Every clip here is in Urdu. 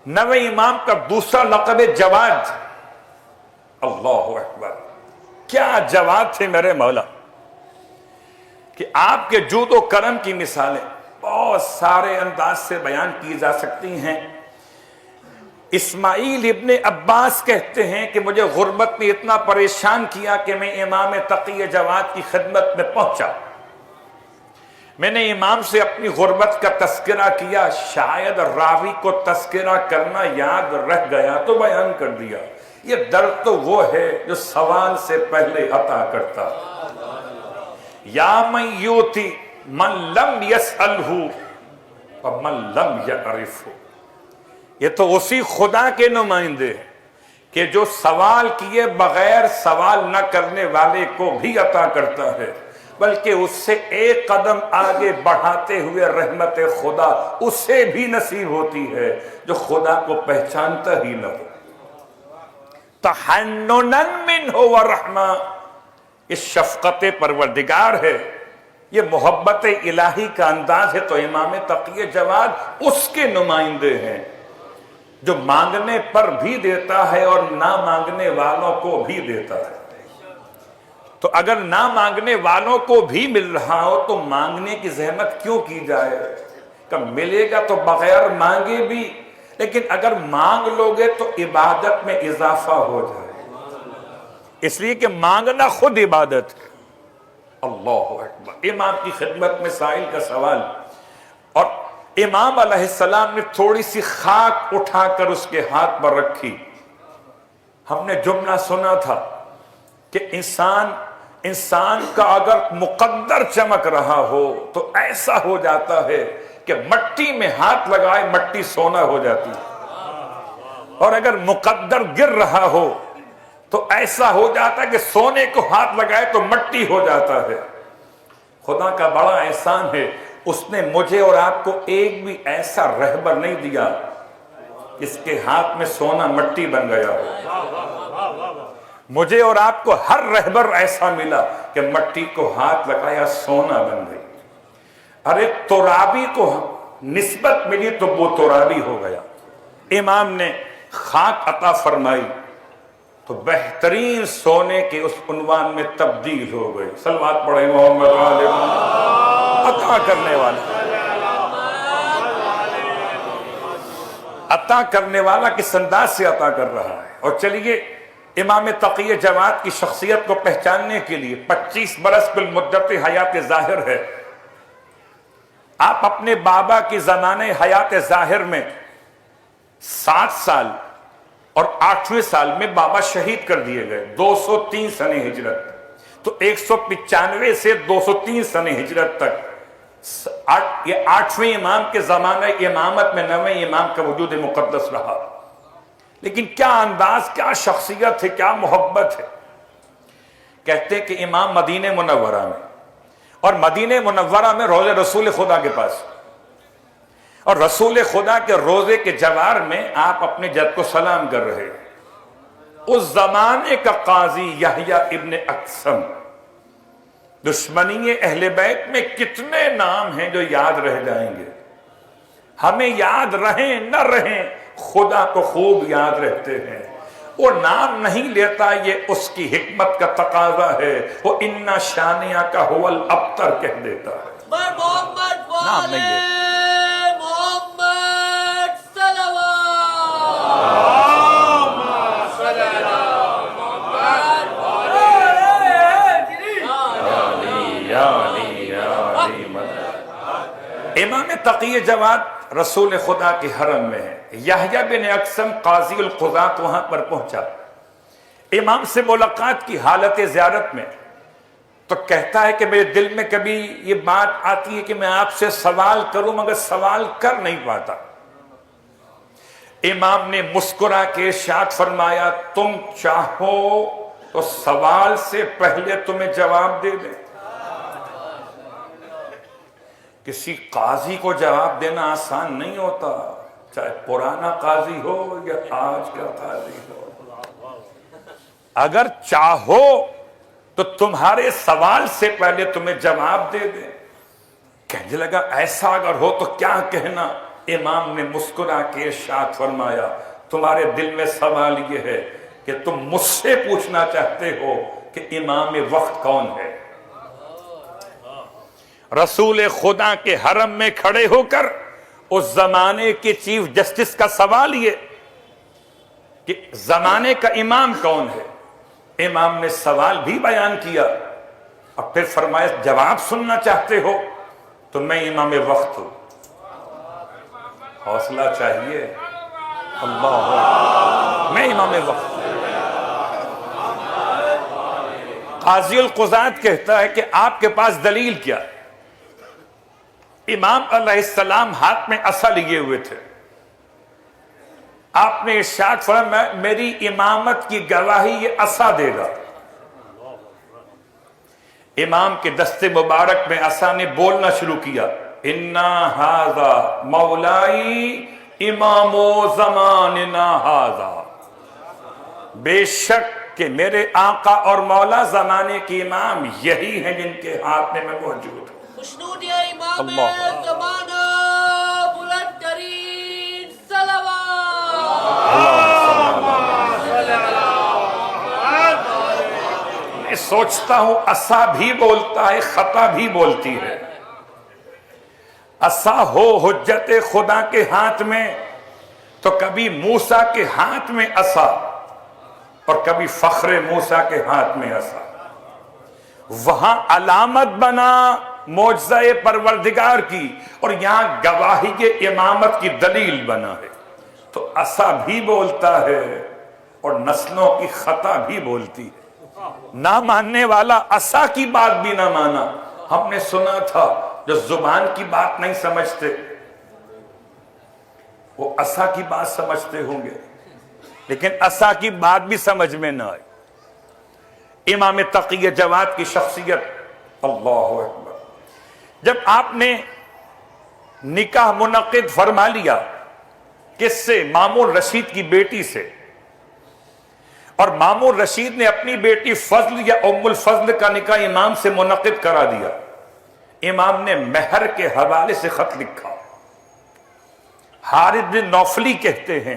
نویں امام کا دوسرا لقب جواد. اللہ اکبر، کیا جواد تھے میرے مولا، کہ آپ کے جود و کرم کی مثالیں بہت سارے انداز سے بیان کی جا سکتی ہیں. اسماعیل ابن عباس کہتے ہیں کہ مجھے غربت نے اتنا پریشان کیا کہ میں امام تقی جواد کی خدمت میں پہنچا. میں نے امام سے اپنی غربت کا تذکرہ کیا، شاید راوی کو تذکرہ کرنا یاد رہ گیا تو بیان کر دیا. یہ درد تو وہ ہے جو سوال سے پہلے عطا کرتا. یا من یوتی من لم یسألہ ومن لم یعرفہ. یہ تو اسی خدا کے نمائندے ہیں کہ جو سوال کیے بغیر سوال نہ کرنے والے کو بھی عطا کرتا ہے، بلکہ اس سے ایک قدم آگے بڑھاتے ہوئے رحمت خدا اسے بھی نصیب ہوتی ہے جو خدا کو پہچانتا ہی نہ ہو. تحنناً منہ ورحمہ، یہ شفقت پروردگار ہے، یہ محبت الہی کا انداز ہے. تو امام تقی جواد اس کے نمائندے ہیں جو مانگنے پر بھی دیتا ہے اور نہ مانگنے والوں کو بھی دیتا ہے. تو اگر نہ مانگنے والوں کو بھی مل رہا ہو تو مانگنے کی زحمت کیوں کی جائے؟ کہ ملے گا تو بغیر مانگے بھی، لیکن اگر مانگ لوگے تو عبادت میں اضافہ ہو جائے، اس لیے کہ مانگنا خود عبادت ہے. اللہ اکبر. امام کی خدمت میں سائل کا سوال، اور امام علیہ السلام نے تھوڑی سی خاک اٹھا کر اس کے ہاتھ پر رکھی. ہم نے جملہ سنا تھا کہ انسان کا اگر مقدر چمک رہا ہو تو ایسا ہو جاتا ہے کہ مٹی میں ہاتھ لگائے مٹی سونا ہو جاتی ہے، اور اگر مقدر گر رہا ہو تو ایسا ہو جاتا ہے کہ سونے کو ہاتھ لگائے تو مٹی ہو جاتا ہے. خدا کا بڑا احسان ہے، اس نے مجھے اور آپ کو ایک بھی ایسا رہبر نہیں دیا جس کے ہاتھ میں سونا مٹی بن گیا ہو. مجھے اور آپ کو ہر رہبر ایسا ملا کہ مٹی کو ہاتھ لگایا سونا بن گئی. ارے ترابی کو نسبت ملی تو وہ ترابی ہو گیا. امام نے خاک عطا فرمائی تو بہترین سونے کے اس عنوان میں تبدیل ہو گئی. صلوات پڑھیں محمد علیہ عطا کرنے والا، عطا کرنے والا کس انداز سے عطا کر رہا ہے. اور چلیے امام تقی جواد کی شخصیت کو پہچاننے کے لیے 25 برس کل مدت حیات ظاہر ہے. آپ اپنے بابا کی زمانے حیات ظاہر میں 7 سال اور 8ویں سال میں بابا شہید کر دیے گئے 203 سنہ ہجرت. تو 195 سے 203 سنہ ہجرت تک یہ 8ویں امام کے زمانہ امامت میں 9ویں امام کا وجود مقدس رہا. لیکن کیا انداز، کیا شخصیت ہے، کیا محبت ہے. کہتے کہ امام مدینہ منورہ میں، اور مدینہ منورہ میں روضہ رسول خدا کے پاس، اور رسول خدا کے روزے کے جوار میں آپ اپنے جد کو سلام کر رہے. اس زمانے کا قاضی یحییٰ ابن اقسم. دشمنی اہل بیت میں کتنے نام ہیں جو یاد رہ جائیں گے. ہمیں یاد رہیں نہ رہیں، خدا کو خوب یاد رہتے ہیں. وہ نام نہیں لیتا، یہ اس کی حکمت کا تقاضا ہے. وہ انا شانیہ کا هو الابتر کہہ دیتا ہے، نام نہیں لیتا. امام تقی جواد رسول خدا کے حرم میں ہے. یحییٰ بن اقسم قاضی القضات وہاں پر پہنچا. امام سے ملاقات کی حالت زیارت میں، تو کہتا ہے کہ میرے دل میں کبھی یہ بات آتی ہے کہ میں آپ سے سوال کروں مگر سوال کر نہیں پاتا. امام نے مسکرا کے ارشاد فرمایا، تم چاہو تو سوال سے پہلے تمہیں جواب دے دیں. کسی قاضی کو جواب دینا آسان نہیں ہوتا، چاہے پرانا قاضی ہو یا آج کا قاضی ہو. اگر چاہو تو تمہارے سوال سے پہلے تمہیں جواب دے دیں. کہنے لگا ایسا اگر ہو تو کیا کہنا؟ امام نے مسکرا کے ارشاد فرمایا تمہارے دل میں سوال یہ ہے کہ تم مجھ سے پوچھنا چاہتے ہو کہ امام وقت کون ہے؟ رسول خدا کے حرم میں کھڑے ہو کر اس زمانے کے چیف جسٹس کا سوال یہ کہ زمانے کا امام کون ہے؟ امام نے سوال بھی بیان کیا اور پھر فرمایا جواب سننا چاہتے ہو تو میں امام وقت ہوں۔ حوصلہ چاہیے، اللہ، میں امام وقت ہوں۔ قاضی القضات کہتا ہے کہ آپ کے پاس دلیل کیا؟ امام علیہ السلام ہاتھ میں عصا لیے ہوئے تھے، آپ نے ارشاد فرمایا میری امامت کی گواہی یہ عصا دے گا۔ امام کے دستے مبارک میں عصا نے بولنا شروع کیا، اِنَّا هَذَا مَوْلَائِ امام زماننا هَذَا، بے شک کہ میرے آقا اور مولا زمانے کے امام یہی ہیں جن کے ہاتھ میں موجود ہوں۔ خوشنود امام زمانہ بلند ترین میں سوچتا ہوں عصا بھی بولتا ہے، خطا بھی بولتی ہے۔ عصا ہو حجت خدا کے ہاتھ میں تو کبھی موسیٰ کے ہاتھ میں عصا اور کبھی فخر موسیٰ کے ہاتھ میں عصا، وہاں علامت بنا معجزہ پروردگار کی اور یہاں گواہی امامت کی دلیل بنا ہے۔ تو عصا بھی بولتا ہے اور نسلوں کی خطا بھی بولتی ہے۔ نہ ماننے والا عصا کی بات بھی نہ مانا۔ ہم نے سنا تھا جو زبان کی بات نہیں سمجھتے وہ عصا کی بات سمجھتے ہوں گے، لیکن عصا کی بات بھی سمجھ میں نہ آئی۔ امام تقی جواد کی شخصیت، اللہ اکبر، جب آپ نے نکاح منعقد فرما لیا کس سے؟ مامون رشید کی بیٹی سے، اور مامون رشید نے اپنی بیٹی فضل یا ام الفضل کا نکاح امام سے منعقد کرا دیا۔ امام نے مہر کے حوالے سے خط لکھا۔ حارث بن نوفلی کہتے ہیں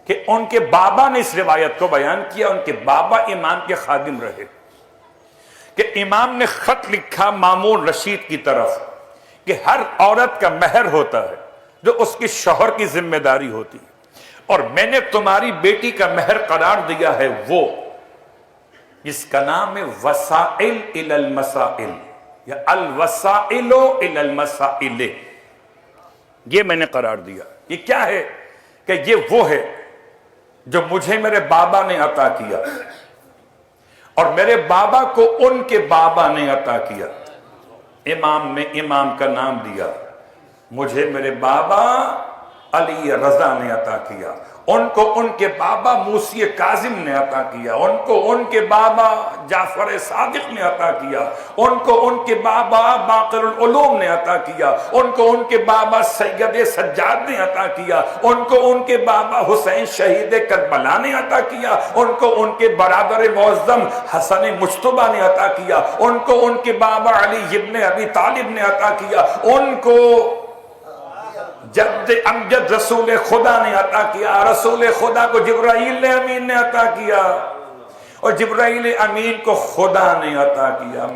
کہ ان کے بابا نے اس روایت کو بیان کیا، ان کے بابا امام کے خادم رہے، کہ امام نے خط لکھا مامون رشید کی طرف کہ ہر عورت کا مہر ہوتا ہے جو اس کے شوہر کی ذمہ داری ہوتی ہے، اور میں نے تمہاری بیٹی کا مہر قرار دیا ہے وہ جس کا نام ہے وسائل الی المسائل یا الوسائل الی المسائل، یہ میں نے قرار دیا۔ یہ کیا ہے؟ کہ یہ وہ ہے جو مجھے میرے بابا نے عطا کیا اور میرے بابا کو ان کے بابا نے عطا کیا۔ امام نے امام کا نام دیا، مجھے میرے بابا علی رضا نے عطا کیا، ان کو ان کے بابا موسی کاظم نے عطا کیا، ان کو ان کے بابا جعفر صادق نے عطا کیا، ان کو ان کے بابا باقر العلوم نے عطا کیا، ان کو ان کے بابا سید سجاد نے عطا کیا، ان کو ان کے بابا حسین شہید کربلا نے عطا کیا، ان کو ان کے برادر معظم حسن مجتبیٰ نے عطا کیا، ان کو ان کے بابا علی ابن ابی طالب نے عطا کیا، ان کو جد امجد رسول خدا نے عطا کیا، رسول خدا کو جبرائیل امین نے عطا کیا اور جبرائیل امین کو خدا نے عطا کیا۔